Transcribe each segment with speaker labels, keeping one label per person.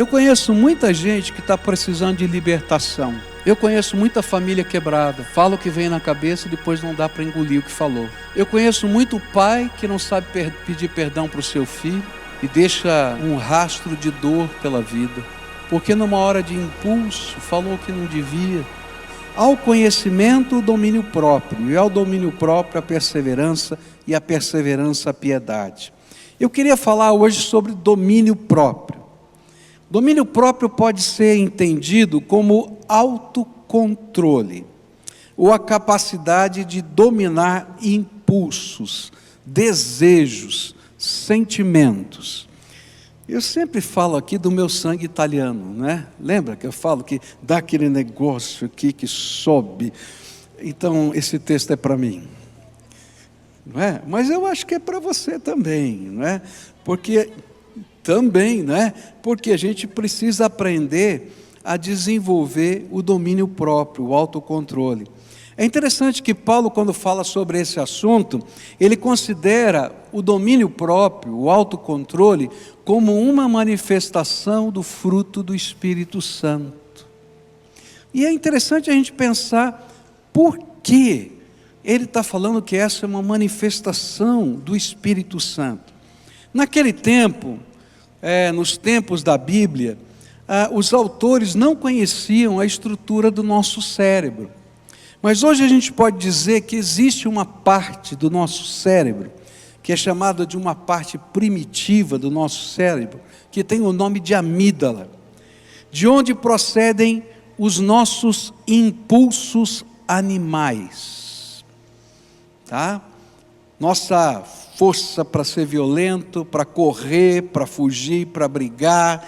Speaker 1: Eu conheço muita gente que está precisando de libertação. Eu conheço muita família quebrada, fala o que vem na cabeça e depois não dá para engolir o que falou. Eu conheço muito pai que não sabe pedir perdão para o seu filho e deixa um rastro de dor pela vida, porque numa hora de impulso falou que não devia. Ao conhecimento, o domínio próprio, e ao domínio próprio, a perseverança, e a perseverança, a piedade. Eu queria falar hoje sobre domínio próprio. Domínio próprio pode ser entendido como autocontrole, ou a capacidade de dominar impulsos, desejos, sentimentos. Eu sempre falo aqui do meu sangue italiano, né? Lembra que eu falo que dá aquele negócio aqui que sobe? Então, esse texto é para mim, não é? Mas eu acho que é para você também, não é? Porque a gente precisa aprender a desenvolver o domínio próprio, o autocontrole. É interessante que Paulo, quando fala sobre esse assunto, ele considera o domínio próprio, o autocontrole, como uma manifestação do fruto do Espírito Santo. E é interessante a gente pensar por que ele está falando que essa é uma manifestação do Espírito Santo. Naquele tempo, nos tempos da Bíblia, os autores não conheciam a estrutura do nosso cérebro. Mas hoje a gente pode dizer que existe uma parte do nosso cérebro, que é chamada de uma parte primitiva do nosso cérebro, que tem o nome de amígdala, de onde procedem os nossos impulsos animais. Tá? Nossa força para ser violento, para correr, para fugir, para brigar,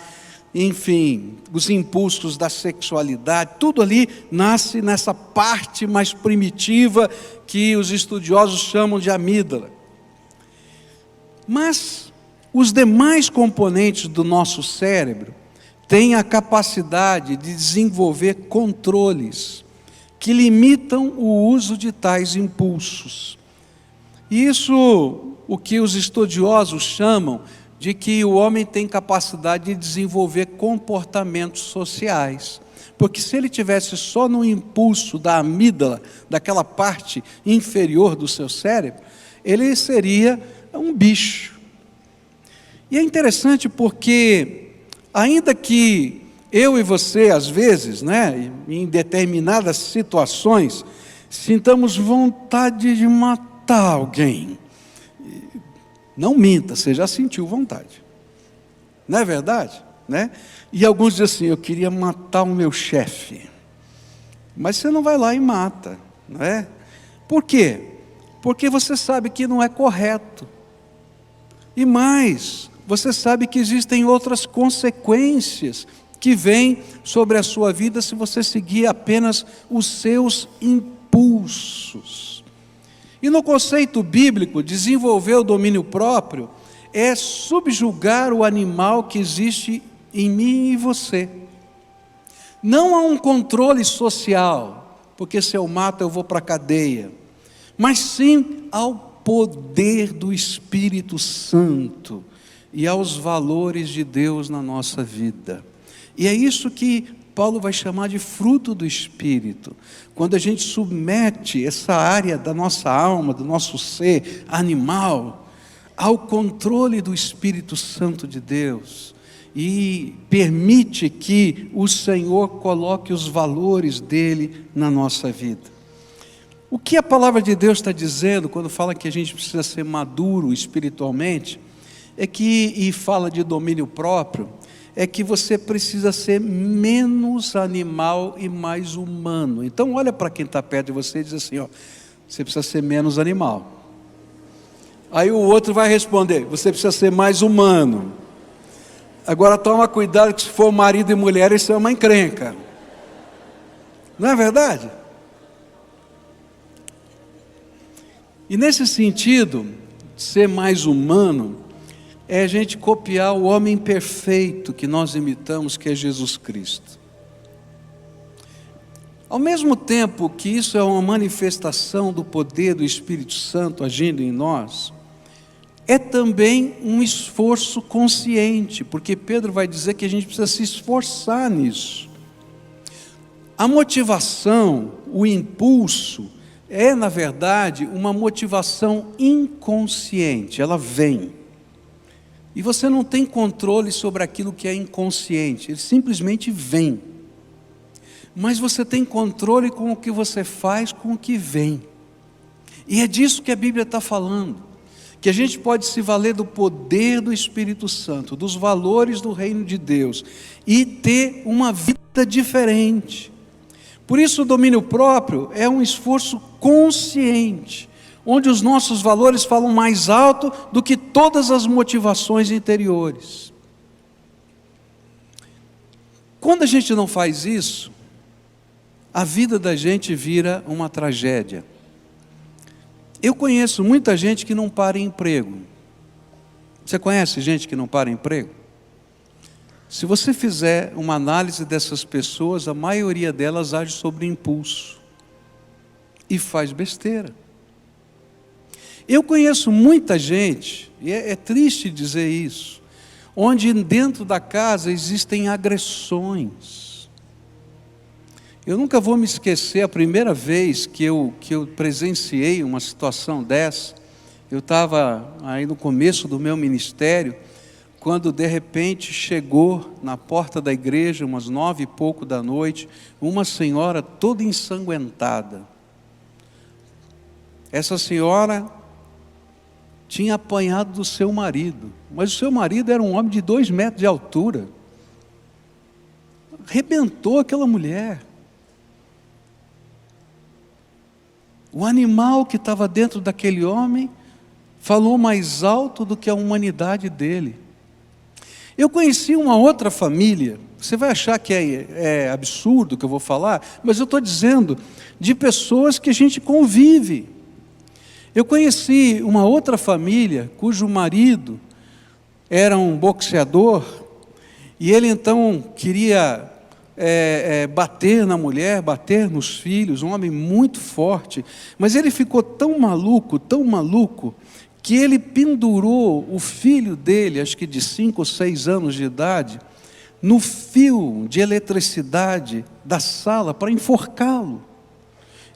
Speaker 1: enfim, os impulsos da sexualidade, tudo ali nasce nessa parte mais primitiva que os estudiosos chamam de amígdala. Mas os demais componentes do nosso cérebro têm a capacidade de desenvolver controles que limitam o uso de tais impulsos. Isso, o que os estudiosos chamam de que o homem tem capacidade de desenvolver comportamentos sociais. Porque se ele tivesse só no impulso da amígdala, daquela parte inferior do seu cérebro, ele seria um bicho. E é interessante porque, ainda que eu e você, às vezes, em determinadas situações, sintamos vontade de matar alguém, não minta, você já sentiu vontade, não é verdade? E alguns dizem assim, eu queria matar o meu chefe, mas você não vai lá e mata, não é? Por quê? Porque você sabe que não é correto, e mais, você sabe que existem outras consequências que vêm sobre a sua vida se você seguir apenas os seus impulsos. E no conceito bíblico, desenvolver o domínio próprio é subjugar o animal que existe em mim e você. Não há um controle social, porque se eu mato eu vou para a cadeia, mas sim ao poder do Espírito Santo e aos valores de Deus na nossa vida. E é isso que Paulo vai chamar de fruto do Espírito, quando a gente submete essa área da nossa alma, do nosso ser animal, ao controle do Espírito Santo de Deus, e permite que o Senhor coloque os valores dele na nossa vida. O que a palavra de Deus está dizendo, quando fala que a gente precisa ser maduro espiritualmente, e fala de domínio próprio, é que você precisa ser menos animal e mais humano. Então olha para quem está perto de você e diz assim, você precisa ser menos animal. Aí o outro vai responder, você precisa ser mais humano. Agora toma cuidado que se for marido e mulher, isso é uma encrenca. Não é verdade? E nesse sentido, ser mais humano, é a gente copiar o homem perfeito que nós imitamos, que é Jesus Cristo. Ao mesmo tempo que isso é uma manifestação do poder do Espírito Santo agindo em nós, é também um esforço consciente, porque Pedro vai dizer que a gente precisa se esforçar nisso. A motivação, o impulso, é na verdade uma motivação inconsciente, ela vem. E você não tem controle sobre aquilo que é inconsciente, ele simplesmente vem. Mas você tem controle com o que você faz com o que vem. E é disso que a Bíblia está falando. Que a gente pode se valer do poder do Espírito Santo, dos valores do reino de Deus, e ter uma vida diferente. Por isso o domínio próprio é um esforço consciente, onde os nossos valores falam mais alto do que todas as motivações interiores. Quando a gente não faz isso, a vida da gente vira uma tragédia. Eu conheço muita gente que não para em emprego. Você conhece gente que não para em emprego? Se você fizer uma análise dessas pessoas, a maioria delas age sobre impulso e faz besteira. Eu conheço muita gente, e é triste dizer isso, onde dentro da casa existem agressões. Eu nunca vou me esquecer a primeira vez que eu presenciei uma situação dessa. Eu estava aí no começo do meu ministério, quando de repente chegou na porta da igreja, umas 9 e pouco da noite, uma senhora toda ensanguentada. Essa senhora tinha apanhado do seu marido, mas o seu marido era um homem de 2 metros de altura. Arrebentou aquela mulher. O animal que estava dentro daquele homem falou mais alto do que a humanidade dele. Eu conheci uma outra família, você vai achar que é absurdo o que eu vou falar, mas eu estou dizendo de pessoas que a gente convive. Eu conheci uma outra família cujo marido era um boxeador e ele então queria bater na mulher, bater nos filhos, um homem muito forte, mas ele ficou tão maluco, que ele pendurou o filho dele, acho que de 5 ou 6 anos de idade, no fio de eletricidade da sala para enforcá-lo.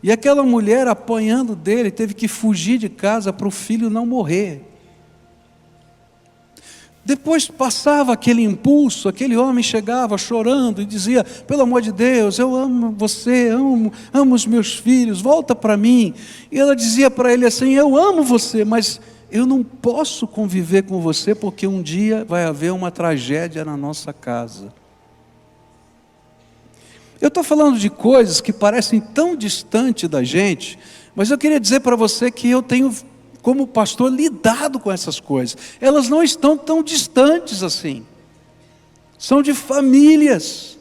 Speaker 1: E aquela mulher apanhando dele, teve que fugir de casa para o filho não morrer. Depois passava aquele impulso, aquele homem chegava chorando e dizia: pelo amor de Deus, eu amo você, amo os meus filhos, volta para mim. E ela dizia para ele assim: eu amo você, mas eu não posso conviver com você porque um dia vai haver uma tragédia na nossa casa. Eu estou falando de coisas que parecem tão distantes da gente, mas eu queria dizer para você que eu tenho, como pastor, lidado com essas coisas. Elas não estão tão distantes assim. São de famílias.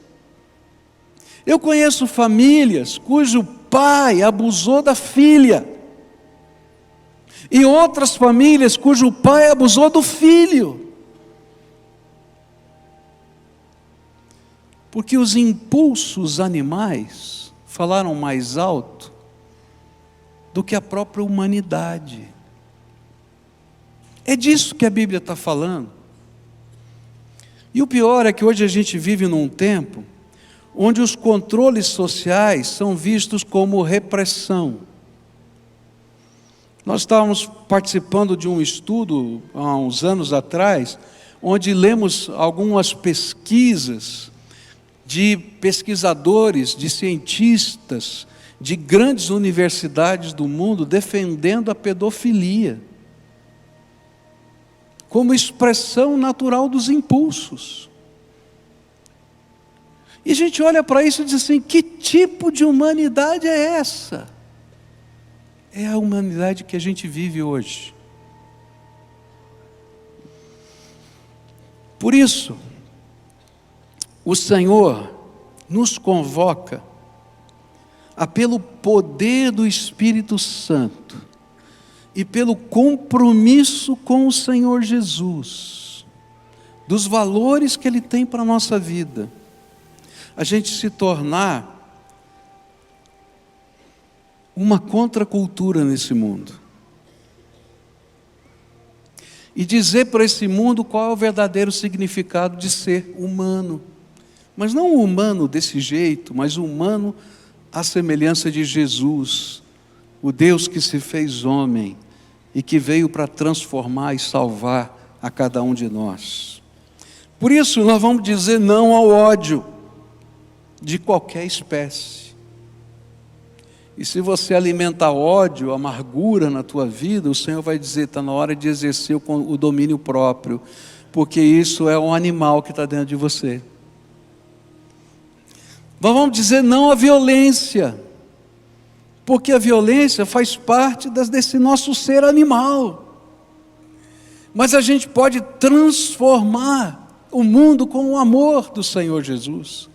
Speaker 1: Eu conheço famílias cujo pai abusou da filha. E outras famílias cujo pai abusou do filho. Porque os impulsos animais falaram mais alto do que a própria humanidade. É disso que a Bíblia está falando. E o pior é que hoje a gente vive num tempo onde os controles sociais são vistos como repressão. Nós estávamos participando de um estudo há uns anos atrás, onde lemos algumas pesquisas de pesquisadores, de cientistas, de grandes universidades do mundo defendendo a pedofilia como expressão natural dos impulsos. E a gente olha para isso e diz assim: que tipo de humanidade é essa? É a humanidade que a gente vive hoje. Por isso, o Senhor nos convoca a, pelo poder do Espírito Santo e pelo compromisso com o Senhor Jesus, dos valores que Ele tem para a nossa vida, a gente se tornar uma contracultura nesse mundo. e dizer para esse mundo qual é o verdadeiro significado de ser humano. Mas não um humano desse jeito, mas um humano à semelhança de Jesus, o Deus que se fez homem e que veio para transformar e salvar a cada um de nós. Por isso nós vamos dizer não ao ódio de qualquer espécie. E se você alimentar ódio, amargura na tua vida, o Senhor vai dizer, está na hora de exercer o domínio próprio, porque isso é um animal que está dentro de você. Nós vamos dizer não à violência, porque a violência faz parte desse nosso ser animal. Mas a gente pode transformar o mundo com o amor do Senhor Jesus.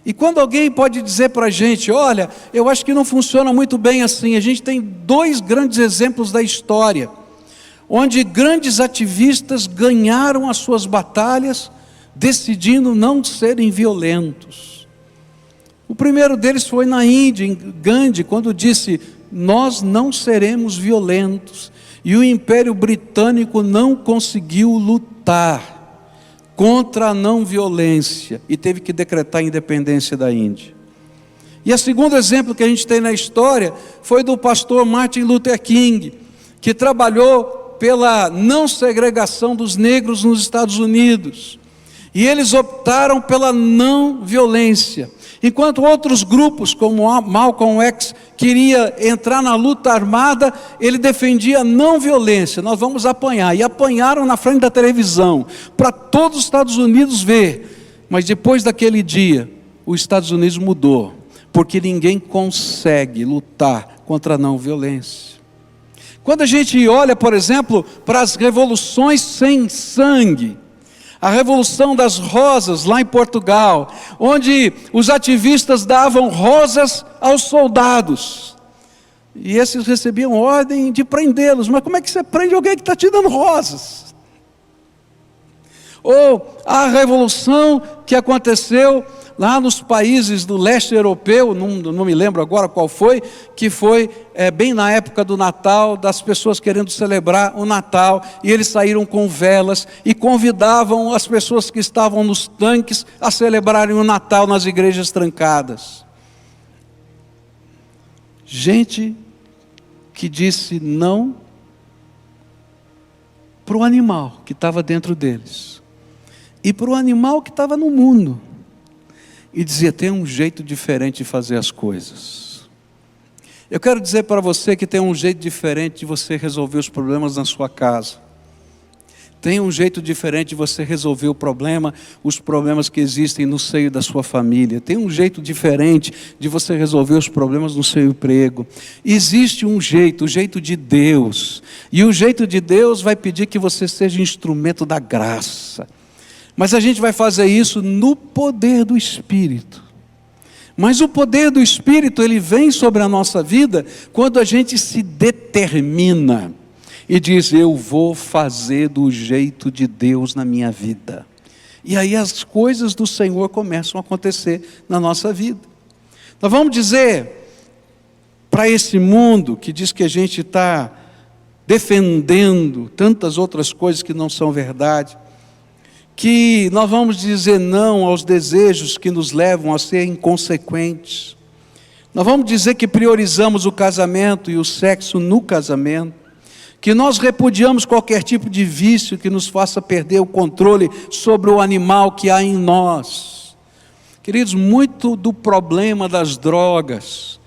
Speaker 1: E quando alguém pode dizer para a gente, olha, eu acho que não funciona muito bem assim, a gente tem 2 grandes exemplos da história, onde grandes ativistas ganharam as suas batalhas, decidindo não serem violentos. O primeiro deles foi na Índia, em Gandhi, quando disse, nós não seremos violentos, e o Império Britânico não conseguiu lutar contra a não violência, e teve que decretar a independência da Índia. E o segundo exemplo que a gente tem na história, foi do pastor Martin Luther King, que trabalhou pela não segregação dos negros nos Estados Unidos, e eles optaram pela não violência, enquanto outros grupos, como Malcolm X, queria entrar na luta armada, ele defendia a não violência, nós vamos apanhar, e apanharam na frente da televisão, para todos os Estados Unidos ver, mas depois daquele dia, os Estados Unidos mudou, porque ninguém consegue lutar contra a não violência. Quando a gente olha, por exemplo, para as revoluções sem sangue, a Revolução das Rosas, lá em Portugal, onde os ativistas davam rosas aos soldados, e esses recebiam ordem de prendê-los, mas como é que você prende alguém que está te dando rosas? Ou a revolução que aconteceu lá nos países do leste europeu, não me lembro agora qual foi, que foi bem na época do Natal, das pessoas querendo celebrar o Natal, e eles saíram com velas, e convidavam as pessoas que estavam nos tanques, a celebrarem o Natal nas igrejas trancadas. Gente que disse não para o animal que estava dentro deles, e para o animal que estava no mundo, e dizia, tem um jeito diferente de fazer as coisas. Eu quero dizer para você que tem um jeito diferente de você resolver os problemas na sua casa. Tem um jeito diferente de você resolver os problemas que existem no seio da sua família. Tem um jeito diferente de você resolver os problemas no seu emprego. Existe um jeito, o jeito de Deus. E o jeito de Deus vai pedir que você seja instrumento da graça. Mas a gente vai fazer isso no poder do Espírito. Mas o poder do Espírito, ele vem sobre a nossa vida quando a gente se determina e diz, eu vou fazer do jeito de Deus na minha vida. E aí as coisas do Senhor começam a acontecer na nossa vida. Nós vamos dizer para esse mundo que diz que a gente está defendendo tantas outras coisas que não são verdade, que nós vamos dizer não aos desejos que nos levam a ser inconsequentes. Nós vamos dizer que priorizamos o casamento e o sexo no casamento, que nós repudiamos qualquer tipo de vício que nos faça perder o controle sobre o animal que há em nós. Queridos, muito do problema das drogas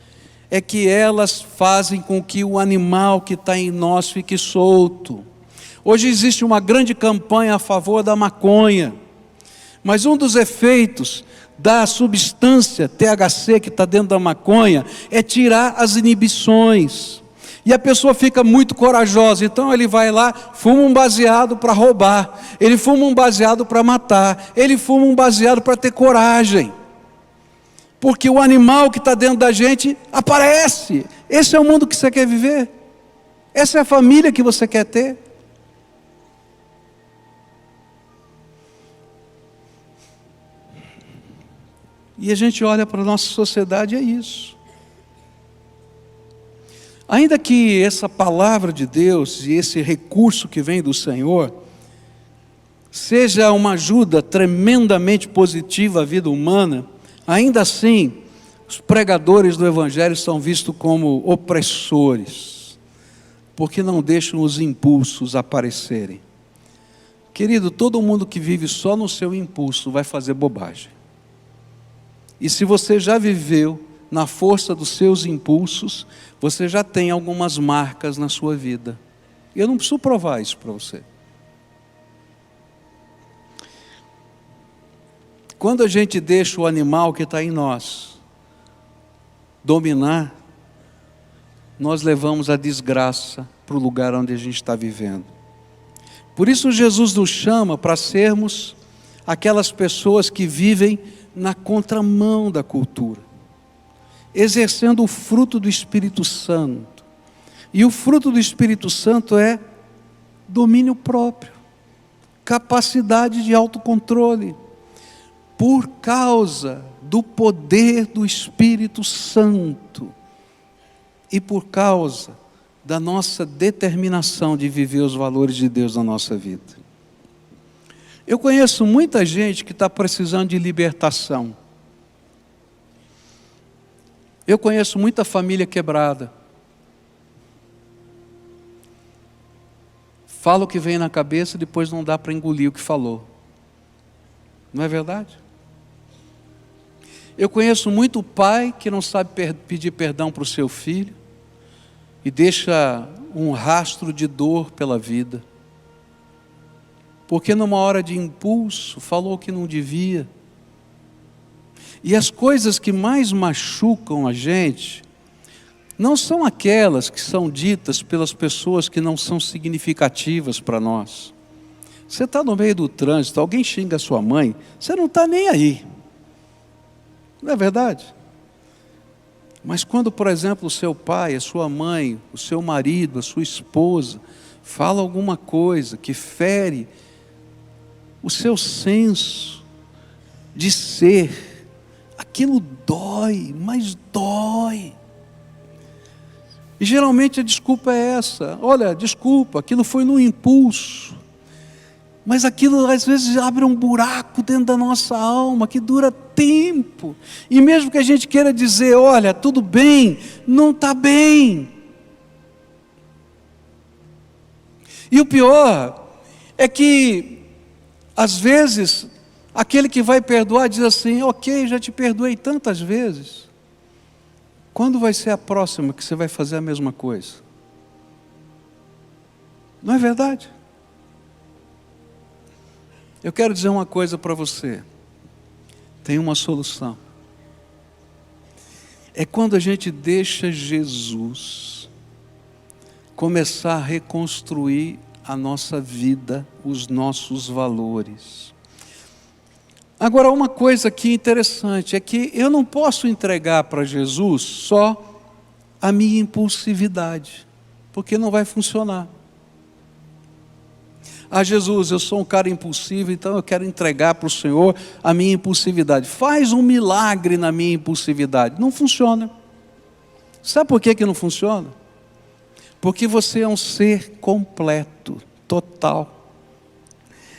Speaker 1: é que elas fazem com que o animal que está em nós fique solto. Hoje existe uma grande campanha a favor da maconha, mas um dos efeitos da substância THC que está dentro da maconha é tirar as inibições, e a pessoa fica muito corajosa, então ele vai lá, fuma um baseado para roubar, ele fuma um baseado para matar, ele fuma um baseado para ter coragem, porque o animal que está dentro da gente aparece. Esse é o mundo que você quer viver? Essa é a família que você quer ter? E a gente olha para a nossa sociedade, é isso. Ainda que essa palavra de Deus e esse recurso que vem do Senhor seja uma ajuda tremendamente positiva à vida humana, ainda assim, os pregadores do Evangelho são vistos como opressores, porque não deixam os impulsos aparecerem. Querido, todo mundo que vive só no seu impulso vai fazer bobagem. E se você já viveu na força dos seus impulsos, você já tem algumas marcas na sua vida. Eu não preciso provar isso para você. Quando a gente deixa o animal que está em nós dominar, nós levamos a desgraça para o lugar onde a gente está vivendo. Por isso Jesus nos chama para sermos aquelas pessoas que vivem na contramão da cultura, exercendo o fruto do Espírito Santo. E o fruto do Espírito Santo é domínio próprio, capacidade de autocontrole, por causa do poder do Espírito Santo e por causa da nossa determinação de viver os valores de Deus na nossa vida. Eu conheço muita gente que está precisando de libertação. Eu conheço muita família quebrada. Fala o que vem na cabeça, depois não dá para engolir o que falou. Não é verdade? Eu conheço muito pai que não sabe pedir perdão para o seu filho e deixa um rastro de dor pela vida, porque numa hora de impulso falou que não devia. E as coisas que mais machucam a gente não são aquelas que são ditas pelas pessoas que não são significativas para nós. Você está no meio do trânsito, alguém xinga a sua mãe, você não está nem aí. Não é verdade? Mas quando, por exemplo, o seu pai, a sua mãe, o seu marido, a sua esposa, fala alguma coisa que fere o seu senso de ser, aquilo dói, mas dói. E geralmente a desculpa é essa: olha, desculpa, aquilo foi no impulso. Mas aquilo às vezes abre um buraco dentro da nossa alma que dura tempo. E mesmo que a gente queira dizer, olha, tudo bem, não está bem. E o pior é que, às vezes, aquele que vai perdoar diz assim, ok, já te perdoei tantas vezes. Quando vai ser a próxima que você vai fazer a mesma coisa? Não é verdade? Eu quero dizer uma coisa para você. Tem uma solução. É quando a gente deixa Jesus começar a reconstruir a nossa vida, os nossos valores. Agora, uma coisa aqui interessante é que eu não posso entregar para Jesus só a minha impulsividade, porque não vai funcionar. Ah, Jesus, eu sou um cara impulsivo, então eu quero entregar para o Senhor a minha impulsividade. Faz um milagre na minha impulsividade. Não funciona. Sabe por que não funciona? Porque você é um ser completo, total.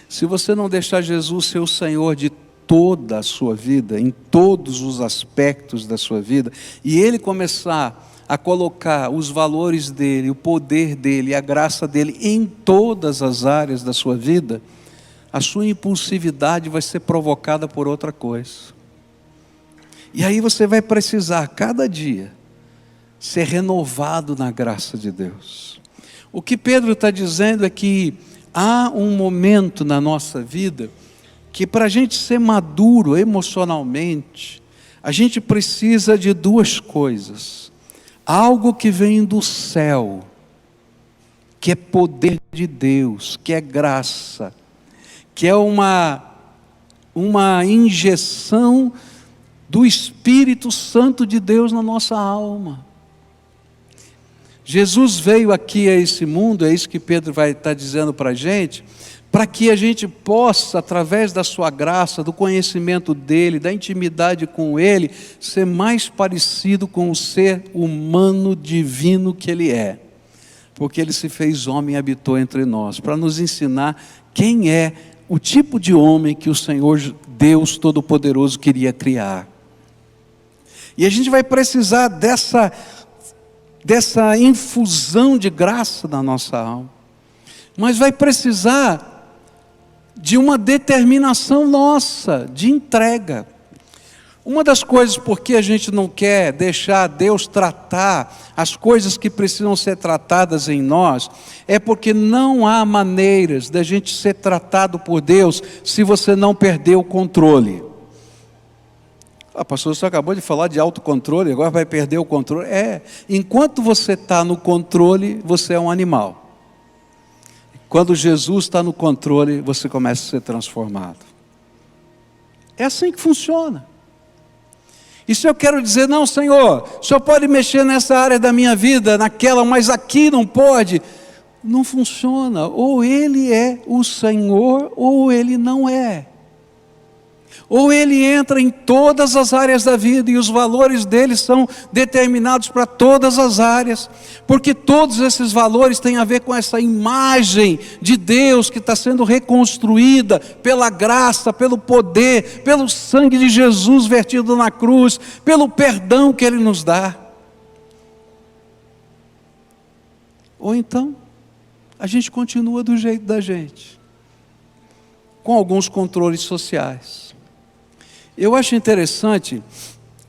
Speaker 1: Se você não deixar Jesus ser o Senhor de toda a sua vida, em todos os aspectos da sua vida, e Ele começar a colocar os valores dele, o poder dele, a graça dele em todas as áreas da sua vida, a sua impulsividade vai ser provocada por outra coisa. E aí você vai precisar, cada dia, ser renovado na graça de Deus. O que Pedro está dizendo é que há um momento na nossa vida que, para a gente ser maduro emocionalmente, a gente precisa de duas coisas. Algo que vem do céu, que é poder de Deus, que é graça, que é uma injeção do Espírito Santo de Deus na nossa alma. Jesus veio aqui a esse mundo, é isso que Pedro vai estar dizendo para a gente, para que a gente possa, através da sua graça, do conhecimento dEle, da intimidade com Ele, ser mais parecido com o ser humano divino que Ele é. Porque Ele se fez homem e habitou entre nós, para nos ensinar quem é o tipo de homem que o Senhor Deus Todo-Poderoso queria criar. E a gente vai precisar dessa infusão de graça na nossa alma, mas vai precisar de uma determinação nossa, de entrega. Uma das coisas porque a gente não quer deixar Deus tratar as coisas que precisam ser tratadas em nós, é porque não há maneiras da gente ser tratado por Deus se você não perder o controle. Pastor, você acabou de falar de autocontrole, agora vai perder o controle. Enquanto você está no controle, você é um animal. Quando Jesus está no controle, você começa a ser transformado. É assim que funciona. E se eu quero dizer, não, Senhor, o Senhor pode mexer nessa área da minha vida, naquela, mas aqui não pode. Não funciona. Ou Ele é o Senhor, ou Ele não é. Ou Ele entra em todas as áreas da vida e os valores dele são determinados para todas as áreas, porque todos esses valores têm a ver com essa imagem de Deus que está sendo reconstruída pela graça, pelo poder, pelo sangue de Jesus vertido na cruz, pelo perdão que Ele nos dá. Ou então, a gente continua do jeito da gente, com alguns controles sociais. Eu acho interessante,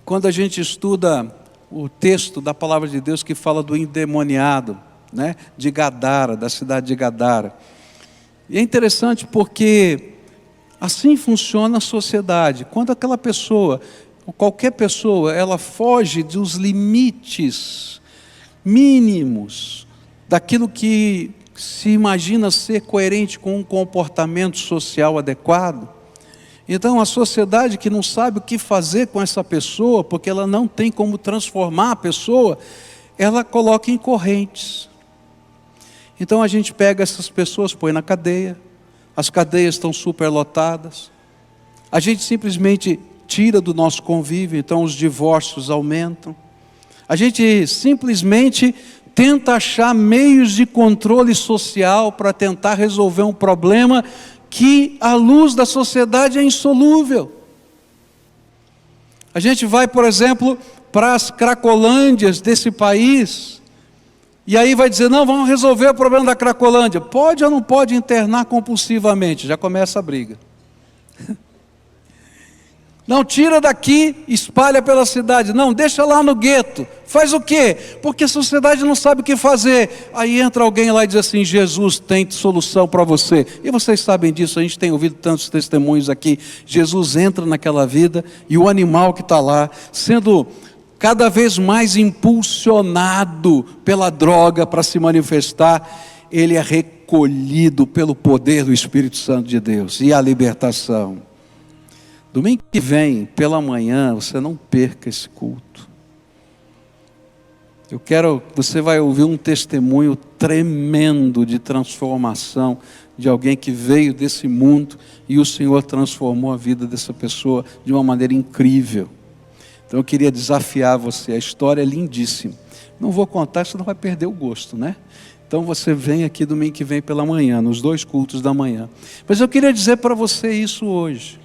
Speaker 1: quando a gente estuda o texto da palavra de Deus que fala do endemoniado, né, de Gadara, da cidade de Gadara. E é interessante porque assim funciona a sociedade. Quando aquela pessoa, ou qualquer pessoa, ela foge dos limites mínimos daquilo que se imagina ser coerente com um comportamento social adequado, então a sociedade que não sabe o que fazer com essa pessoa, porque ela não tem como transformar a pessoa, ela coloca em correntes. Então a gente pega essas pessoas, põe na cadeia, as cadeias estão superlotadas, a gente simplesmente tira do nosso convívio, então os divórcios aumentam, a gente simplesmente tenta achar meios de controle social para tentar resolver um problema que à luz da sociedade é insolúvel. A gente vai, por exemplo, para as cracolândias desse país, e aí vai dizer, não, vamos resolver o problema da Cracolândia. Pode ou não pode internar compulsivamente? Já começa a briga. Não, tira daqui, espalha pela cidade. Não, deixa lá no gueto. Faz o quê? Porque a sociedade não sabe o que fazer. Aí entra alguém lá e diz assim, Jesus tem solução para você. E vocês sabem disso, a gente tem ouvido tantos testemunhos aqui. Jesus entra naquela vida e o animal que está lá, sendo cada vez mais impulsionado pela droga para se manifestar, ele é recolhido pelo poder do Espírito Santo de Deus e a libertação. Domingo que vem, pela manhã, você não perca esse culto. Você vai ouvir um testemunho tremendo de transformação de alguém que veio desse mundo e o Senhor transformou a vida dessa pessoa de uma maneira incrível. Então eu queria desafiar você, a história é lindíssima. Não vou contar, senão vai perder o gosto, né? Então você vem aqui domingo que vem pela manhã, nos 2 cultos da manhã. Mas eu queria dizer para você isso hoje.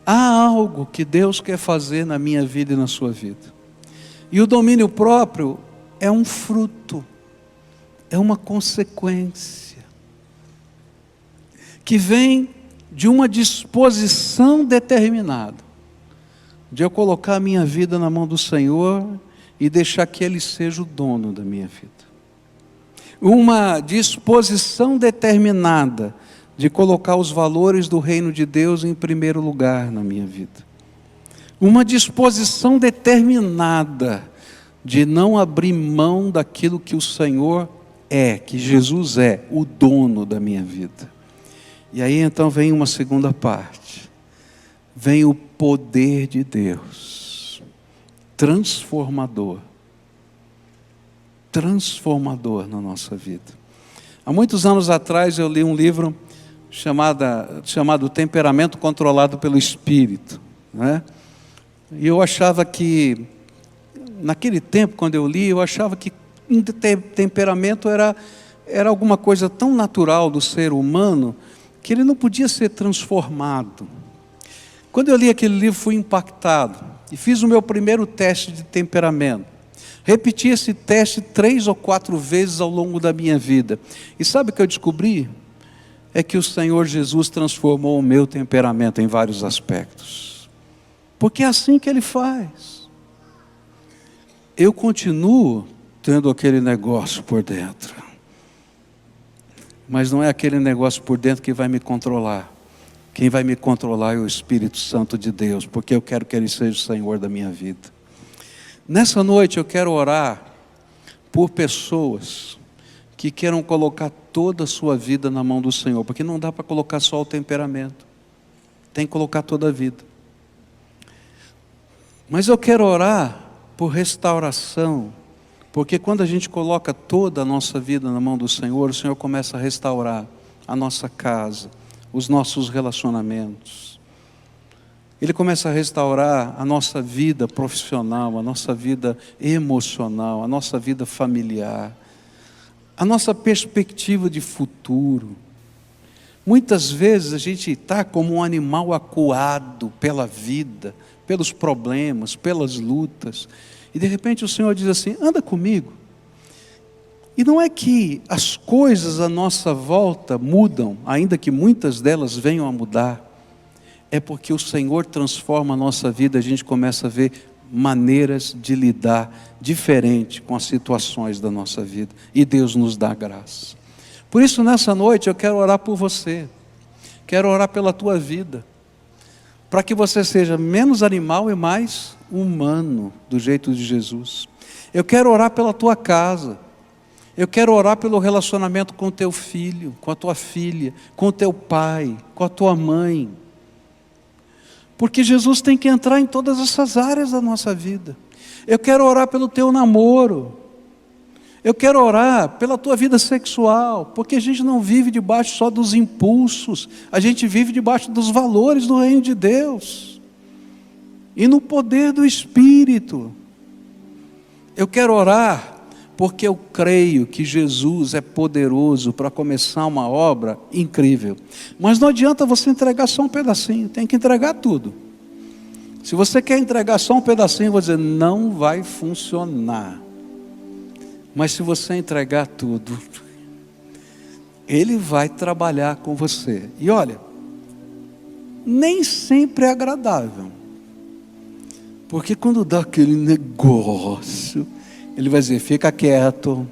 Speaker 1: Há algo que Deus quer fazer na minha vida e na sua vida. E o domínio próprio é um fruto, é uma consequência, que vem de uma disposição determinada, de eu colocar a minha vida na mão do Senhor e deixar que Ele seja o dono da minha vida. Uma disposição determinada de colocar os valores do reino de Deus em primeiro lugar na minha vida. Uma disposição determinada de não abrir mão daquilo que o Senhor é, que Jesus é, o dono da minha vida. E aí então vem uma segunda parte. Vem o poder de Deus, transformador na nossa vida. Há muitos anos atrás eu li um livro chamado temperamento controlado pelo Espírito, né? E eu achava que, naquele tempo, quando eu li, eu achava que temperamento era alguma coisa tão natural do ser humano, que ele não podia ser transformado. Quando eu li aquele livro, fui impactado, e fiz o meu primeiro teste de temperamento. Repeti esse teste 3 ou 4 vezes ao longo da minha vida. E sabe o que eu descobri? É que o Senhor Jesus transformou o meu temperamento em vários aspectos. Porque é assim que Ele faz. Eu continuo tendo aquele negócio por dentro. Mas não é aquele negócio por dentro que vai me controlar. Quem vai me controlar é o Espírito Santo de Deus, porque eu quero que Ele seja o Senhor da minha vida. Nessa noite eu quero orar por pessoas que queiram colocar toda a sua vida na mão do Senhor, porque não dá para colocar só o temperamento, tem que colocar toda a vida. Mas eu quero orar por restauração, porque quando a gente coloca toda a nossa vida na mão do Senhor, o Senhor começa a restaurar a nossa casa, os nossos relacionamentos. Ele começa a restaurar a nossa vida profissional, a nossa vida emocional, a nossa vida familiar, a nossa perspectiva de futuro. Muitas vezes a gente está como um animal acuado pela vida, pelos problemas, pelas lutas, e de repente o Senhor diz assim: anda comigo. E não é que as coisas à nossa volta mudam, ainda que muitas delas venham a mudar, é porque o Senhor transforma a nossa vida, a gente começa a ver maneiras de lidar diferente com as situações da nossa vida, e Deus nos dá graça. Por isso nessa noite eu quero orar por você, quero orar pela tua vida, para que você seja menos animal e mais humano, do jeito de Jesus. Eu quero orar pela tua casa, eu quero orar pelo relacionamento com o teu filho, com a tua filha, com o teu pai, com a tua mãe, porque Jesus tem que entrar em todas essas áreas da nossa vida. Eu quero orar pelo teu namoro, eu quero orar pela tua vida sexual, porque a gente não vive debaixo só dos impulsos, a gente vive debaixo dos valores do reino de Deus, e no poder do Espírito. Eu quero orar porque eu creio que Jesus é poderoso para começar uma obra incrível. Mas não adianta você entregar só um pedacinho, tem que entregar tudo. Se você quer entregar só um pedacinho, eu vou dizer, não vai funcionar. Mas se você entregar tudo, Ele vai trabalhar com você. E olha, nem sempre é agradável. Porque quando dá aquele negócio, Ele vai dizer, fica quieto.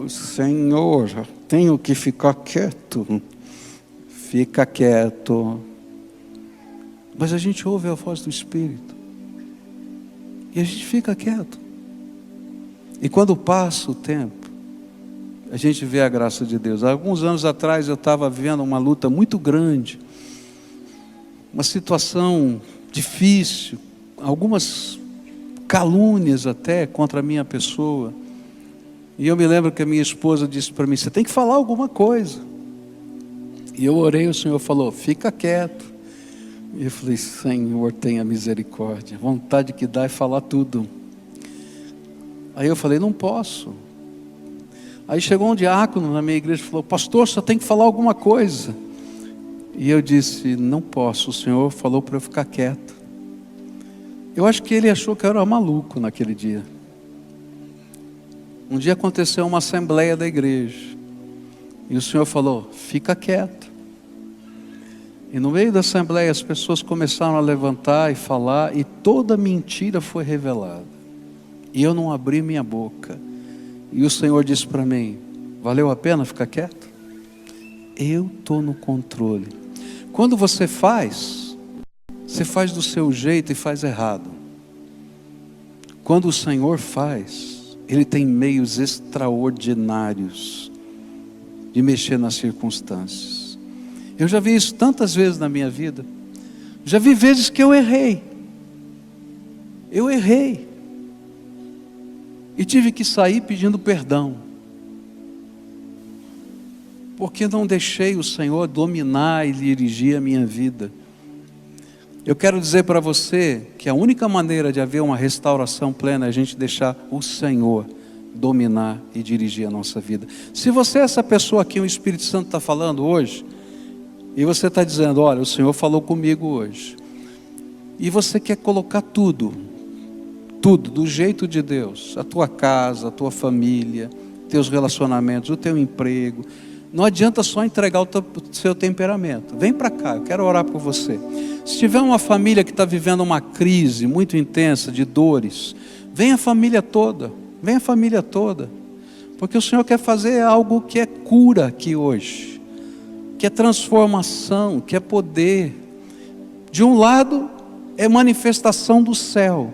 Speaker 1: Senhor, tenho que ficar quieto. Fica quieto. Mas a gente ouve a voz do Espírito. E a gente fica quieto. E quando passa o tempo, a gente vê a graça de Deus. Há alguns anos atrás eu estava vivendo uma luta muito grande. Uma situação difícil. Algumas calúnias até contra a minha pessoa, e eu me lembro que a minha esposa disse para mim, você tem que falar alguma coisa, e eu orei, o Senhor falou, fica quieto, e eu falei, Senhor, tenha misericórdia, vontade que dá é falar tudo. Aí eu falei, não posso. Aí chegou um diácono na minha igreja e falou, pastor, você tem que falar alguma coisa, e eu disse, não posso, o Senhor falou para eu ficar quieto. Eu acho que ele achou que eu era maluco naquele dia. Um dia aconteceu uma assembleia da igreja, e o Senhor falou, fica quieto. E no meio da assembleia as pessoas começaram a levantar e falar, e toda mentira foi revelada. E eu não abri minha boca. E o Senhor disse para mim, valeu a pena ficar quieto? Eu estou no controle. Quando você faz do seu jeito e faz errado. Quando o Senhor faz, Ele tem meios extraordinários de mexer nas circunstâncias. Eu já vi isso tantas vezes na minha vida. Já vi vezes que eu errei. E tive que sair pedindo perdão. Porque não deixei o Senhor dominar e dirigir a minha vida. Eu quero dizer para você que a única maneira de haver uma restauração plena é a gente deixar o Senhor dominar e dirigir a nossa vida. Se você é essa pessoa aqui, o Espírito Santo está falando hoje, e você está dizendo, olha, o Senhor falou comigo hoje, e você quer colocar tudo, do jeito de Deus, a tua casa, a tua família, teus relacionamentos, o teu emprego. Não adianta só entregar o seu temperamento. Vem para cá, eu quero orar por você. Se tiver uma família que está vivendo uma crise muito intensa de dores, vem a família toda, porque o Senhor quer fazer algo que é cura aqui hoje, que é transformação, que é poder. De um lado é manifestação do céu,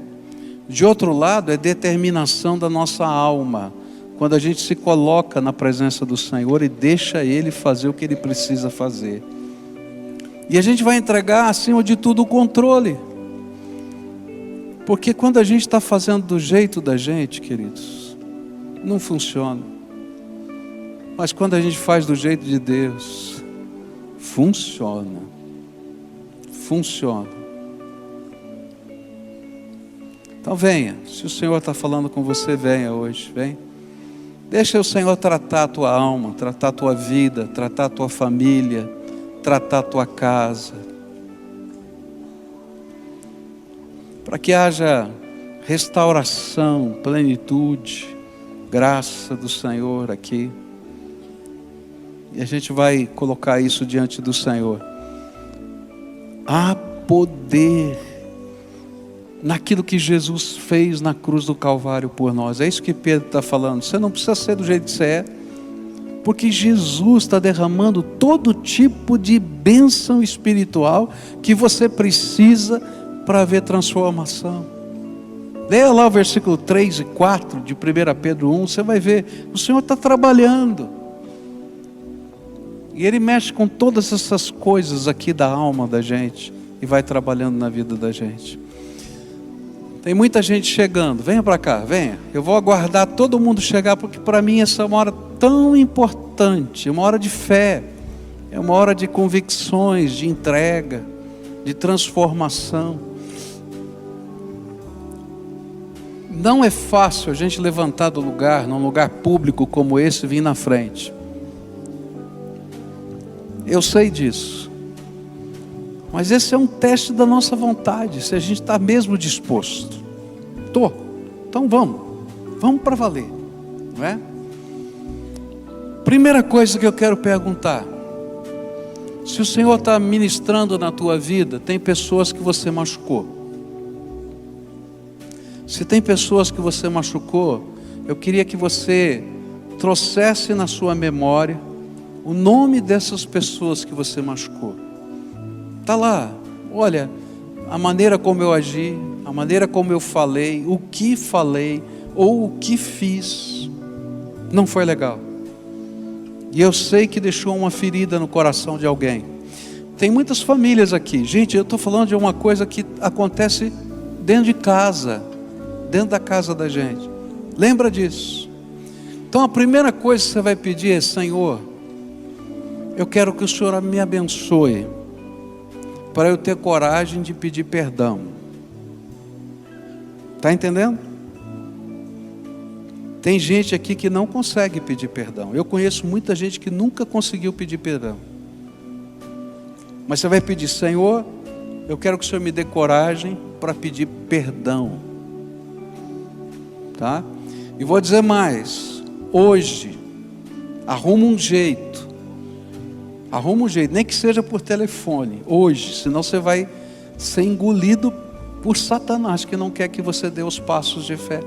Speaker 1: de outro lado é determinação da nossa alma, quando a gente se coloca na presença do Senhor e deixa Ele fazer o que Ele precisa fazer. E a gente vai entregar, acima de tudo, o controle. Porque quando a gente está fazendo do jeito da gente, queridos, não funciona. Mas quando a gente faz do jeito de Deus, funciona. Então venha, se o Senhor está falando com você, venha hoje, vem. Deixa o Senhor tratar a tua alma, tratar a tua vida, tratar a tua família, tratar a tua casa. Para que haja restauração, plenitude, graça do Senhor aqui. E a gente vai colocar isso diante do Senhor. Há poder naquilo que Jesus fez na cruz do Calvário por nós. É isso que Pedro está falando. Você não precisa ser do jeito que você é, porque Jesus está derramando todo tipo de bênção espiritual que você precisa para haver transformação. Leia lá o versículo 3 e 4 de 1 Pedro 1, você vai ver, o Senhor está trabalhando. E Ele mexe com todas essas coisas aqui da alma da gente, e vai trabalhando na vida da gente. Tem muita gente chegando, venha para cá, venha. Eu vou aguardar todo mundo chegar, porque para mim essa é uma hora tão importante, é uma hora de fé, é uma hora de convicções, de entrega, de transformação. Não é fácil a gente levantar do lugar, num lugar público como esse, e vir na frente. Eu sei disso. Mas esse é um teste da nossa vontade, se a gente está mesmo disposto. Então vamos para valer, não é? Primeira coisa que eu quero perguntar: se o Senhor está ministrando na tua vida, tem pessoas que você machucou. Se tem pessoas que você machucou, eu queria que você trouxesse na sua memória o nome dessas pessoas que você machucou. Está lá, olha, a maneira como eu agi, a maneira como eu falei, o que falei, ou o que fiz, não foi legal. E eu sei que deixou uma ferida no coração de alguém. Tem muitas famílias aqui. Gente, eu estou falando de uma coisa que acontece dentro de casa, dentro da casa da gente. Lembra disso. Então a primeira coisa que você vai pedir é: Senhor, eu quero que o Senhor me abençoe, para eu ter coragem de pedir perdão. Está entendendo? Tem gente aqui que não consegue pedir perdão. Eu conheço muita gente que nunca conseguiu pedir perdão. Mas você vai pedir: Senhor, eu quero que o Senhor me dê coragem para pedir perdão. Tá? E vou dizer mais: hoje, arruma um jeito, nem que seja por telefone, hoje, senão você vai ser engolido por Satanás, que não quer que você dê os passos de fé.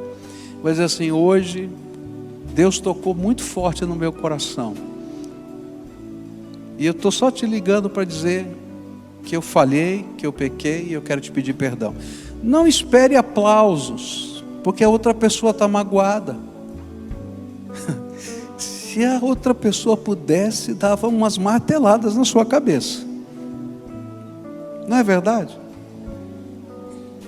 Speaker 1: Mas assim, hoje, Deus tocou muito forte no meu coração, e eu estou só te ligando para dizer que eu falhei, que eu pequei, e eu quero te pedir perdão. Não espere aplausos, porque a outra pessoa está magoada. Se a outra pessoa pudesse, dava umas marteladas na sua cabeça. Não é verdade?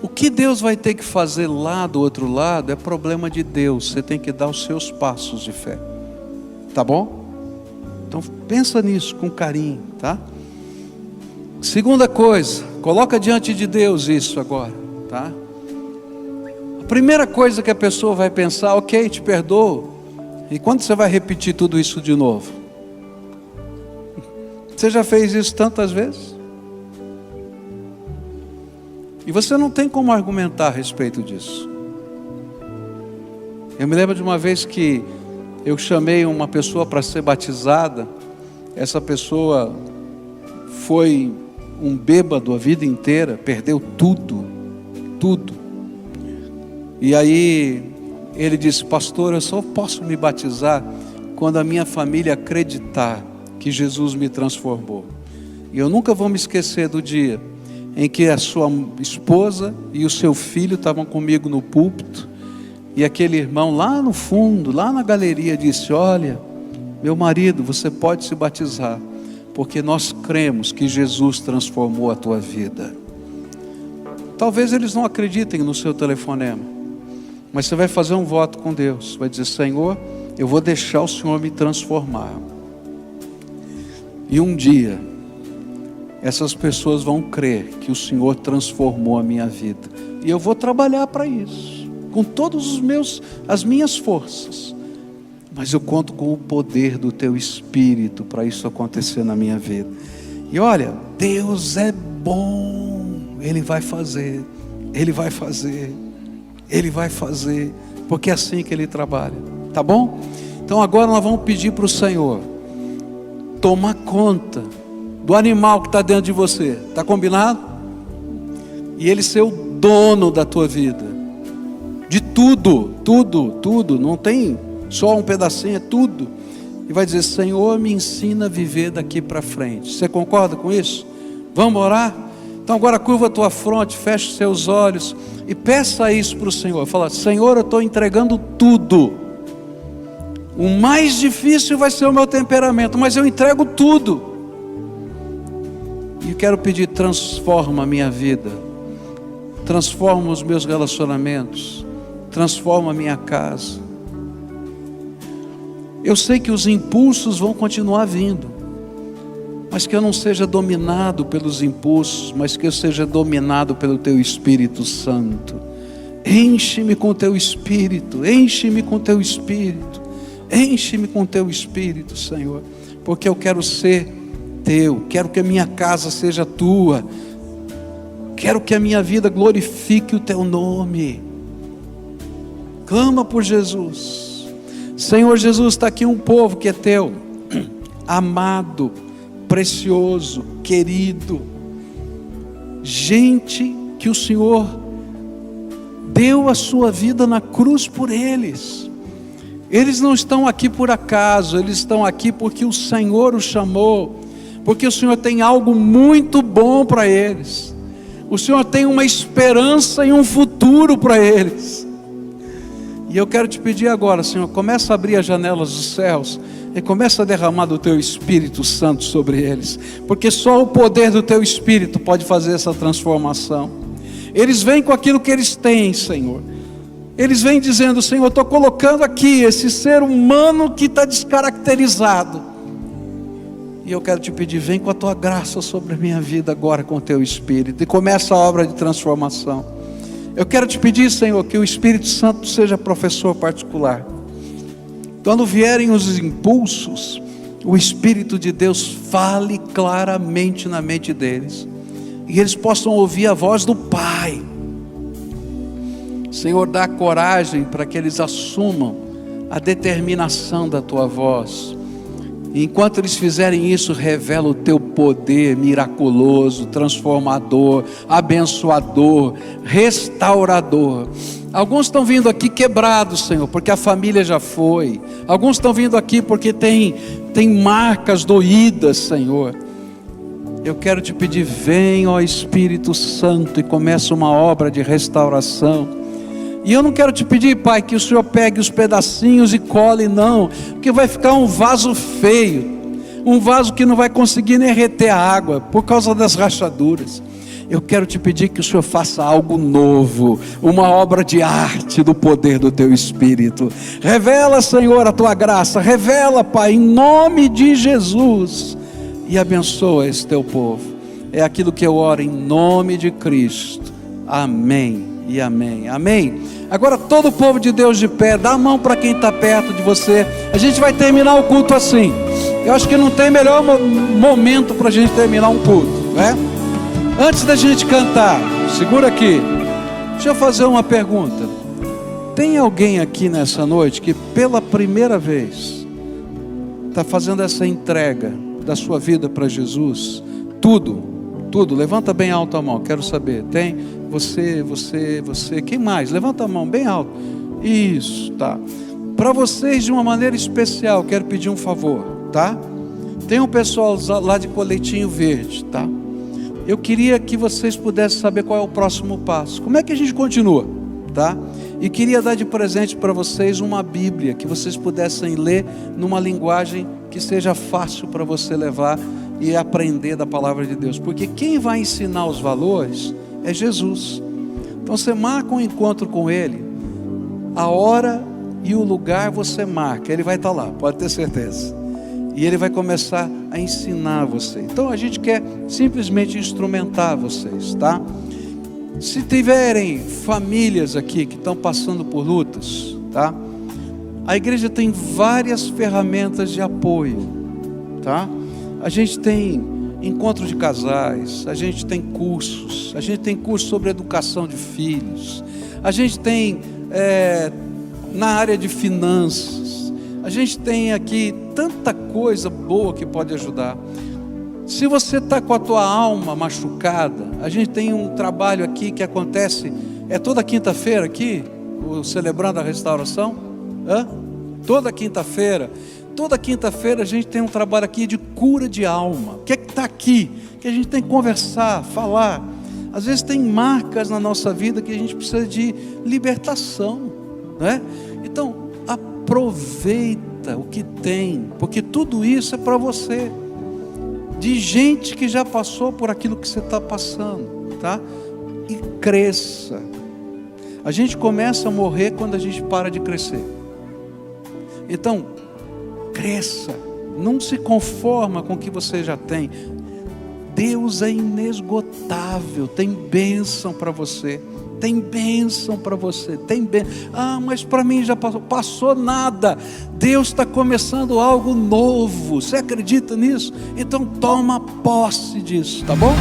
Speaker 1: O que Deus vai ter que fazer lá do outro lado é problema de Deus. Você tem que dar os seus passos de fé. Tá bom? Então pensa nisso com carinho, tá? Segunda coisa, coloca diante de Deus isso agora, tá? A primeira coisa que a pessoa vai pensar, ok, te perdoo. E quando você vai repetir tudo isso de novo? Você já fez isso tantas vezes? E você não tem como argumentar a respeito disso. Eu me lembro de uma vez que eu chamei uma pessoa para ser batizada. Essa pessoa foi um bêbado a vida inteira, perdeu tudo. E aí ele disse: pastor, eu só posso me batizar quando a minha família acreditar que Jesus me transformou. E eu nunca vou me esquecer do dia em que a sua esposa e o seu filho estavam comigo no púlpito, e aquele irmão lá no fundo, lá na galeria, disse: olha, meu marido, você pode se batizar, porque nós cremos que Jesus transformou a tua vida. Talvez eles não acreditem no seu telefonema, mas você vai fazer um voto com Deus, vai dizer: Senhor, eu vou deixar o Senhor me transformar. E um dia essas pessoas vão crer que o Senhor transformou a minha vida, e eu vou trabalhar para isso, com todos as minhas forças, mas eu conto com o poder do teu Espírito para isso acontecer na minha vida. E olha, Deus é bom, Ele vai fazer, porque é assim que Ele trabalha, tá bom? Então agora nós vamos pedir para o Senhor tomar conta do animal que está dentro de você, está combinado? E Ele ser o dono da tua vida, de tudo, não tem só um pedacinho, é tudo. E vai dizer: Senhor, me ensina a viver daqui para frente. Você concorda com isso? Vamos orar? Então agora curva a tua fronte, fecha os seus olhos e peça isso para o Senhor. Fala: Senhor, eu estou entregando tudo. O mais difícil vai ser o meu temperamento, mas eu entrego tudo. E eu quero pedir: transforma a minha vida, transforma os meus relacionamentos, transforma a minha casa. Eu sei que os impulsos vão continuar vindo, mas que eu não seja dominado pelos impulsos, mas que eu seja dominado pelo Teu Espírito Santo. Enche-me com Teu Espírito, enche-me com Teu Espírito, enche-me com Teu Espírito, Senhor, porque eu quero ser Teu, quero que a minha casa seja Tua, quero que a minha vida glorifique o Teu nome. Clama por Jesus. Senhor Jesus, está aqui um povo que é Teu, amado, precioso, querido, gente que o Senhor deu a sua vida na cruz por eles. Eles não estão aqui por acaso, eles estão aqui porque o Senhor os chamou, porque o Senhor tem algo muito bom para eles. O Senhor tem uma esperança e um futuro para eles. E eu quero te pedir agora, Senhor, começa a abrir as janelas dos céus e começa a derramar do Teu Espírito Santo sobre eles, porque só o poder do Teu Espírito pode fazer essa transformação. Eles vêm com aquilo que eles têm, Senhor. Eles vêm dizendo: Senhor, eu estou colocando aqui esse ser humano que está descaracterizado, e eu quero te pedir: vem com a Tua graça sobre a minha vida agora com o Teu Espírito, e começa a obra de transformação. Eu quero te pedir, Senhor, que o Espírito Santo seja professor particular. Quando vierem os impulsos, o Espírito de Deus fale claramente na mente deles, e eles possam ouvir a voz do Pai. Senhor, dá coragem para que eles assumam a determinação da Tua voz. E enquanto eles fizerem isso, revela o Teu poder miraculoso, transformador, abençoador, restaurador. Alguns estão vindo aqui quebrados, Senhor, porque a família já foi. Alguns estão vindo aqui porque tem marcas doídas, Senhor. Eu quero te pedir: vem, ó Espírito Santo, e começa uma obra de restauração. E eu não quero te pedir, Pai, que o Senhor pegue os pedacinhos e cole, não, porque vai ficar um vaso feio, um vaso que não vai conseguir nem reter a água, por causa das rachaduras. eu quero te pedir que o Senhor faça algo novo, uma obra de arte do poder do teu Espírito. Revela, Senhor, a tua graça, revela, Pai, em nome de Jesus, e abençoa esse teu povo. É aquilo que eu oro em nome de Cristo. Amém e amém. Amém. Agora todo o povo de Deus de pé, dá a mão para quem está perto de você. A gente vai terminar o culto assim. Eu acho que não tem melhor momento para a gente terminar um culto, né? Antes da gente cantar, segura aqui. Deixa eu fazer uma pergunta. Tem alguém aqui nessa noite que pela primeira vez está fazendo essa entrega da sua vida para Jesus? Tudo, levanta bem alto a mão, quero saber. Tem? Você, quem mais? Levanta a mão bem alto. Isso, tá. Para vocês de uma maneira especial, quero pedir um favor, tá? Tem um pessoal lá de coletinho verde, tá? Eu queria que vocês pudessem saber qual é o próximo passo. Como é que a gente continua, tá? E queria dar de presente para vocês uma Bíblia, que vocês pudessem ler numa linguagem que seja fácil para você levar e aprender da palavra de Deus. Porque quem vai ensinar os valores é Jesus. Então você marca um encontro com Ele, a hora e o lugar você marca, Ele vai estar lá, pode ter certeza. E Ele vai começar a ensinar você. Então a gente quer simplesmente instrumentar vocês, tá? Se tiverem famílias aqui que estão passando por lutas, tá? A igreja tem várias ferramentas de apoio, tá? A gente tem encontro de casais, a gente tem cursos sobre educação de filhos, a gente tem na área de finanças, a gente tem aqui tanta coisa boa que pode ajudar. Se você está com a tua alma machucada, a gente tem um trabalho aqui que acontece, toda quinta-feira aqui, o Celebrando a Restauração, toda quinta-feira a gente tem um trabalho aqui de cura de alma. O que é que está aqui? Que a gente tem que conversar, falar. Às vezes tem marcas na nossa vida que a gente precisa de libertação, né? Então, aproveita o que tem, porque tudo isso é para você, de gente que já passou por aquilo que você está passando, tá? E cresça. A gente começa a morrer quando a gente para de crescer. Então, cresça, não se conforma com o que você já tem. Deus é inesgotável, tem bênção para você, tem bênção para você, tem bênção. Mas para mim já passou nada. Deus está começando algo novo, você acredita nisso? Então toma posse disso, tá bom?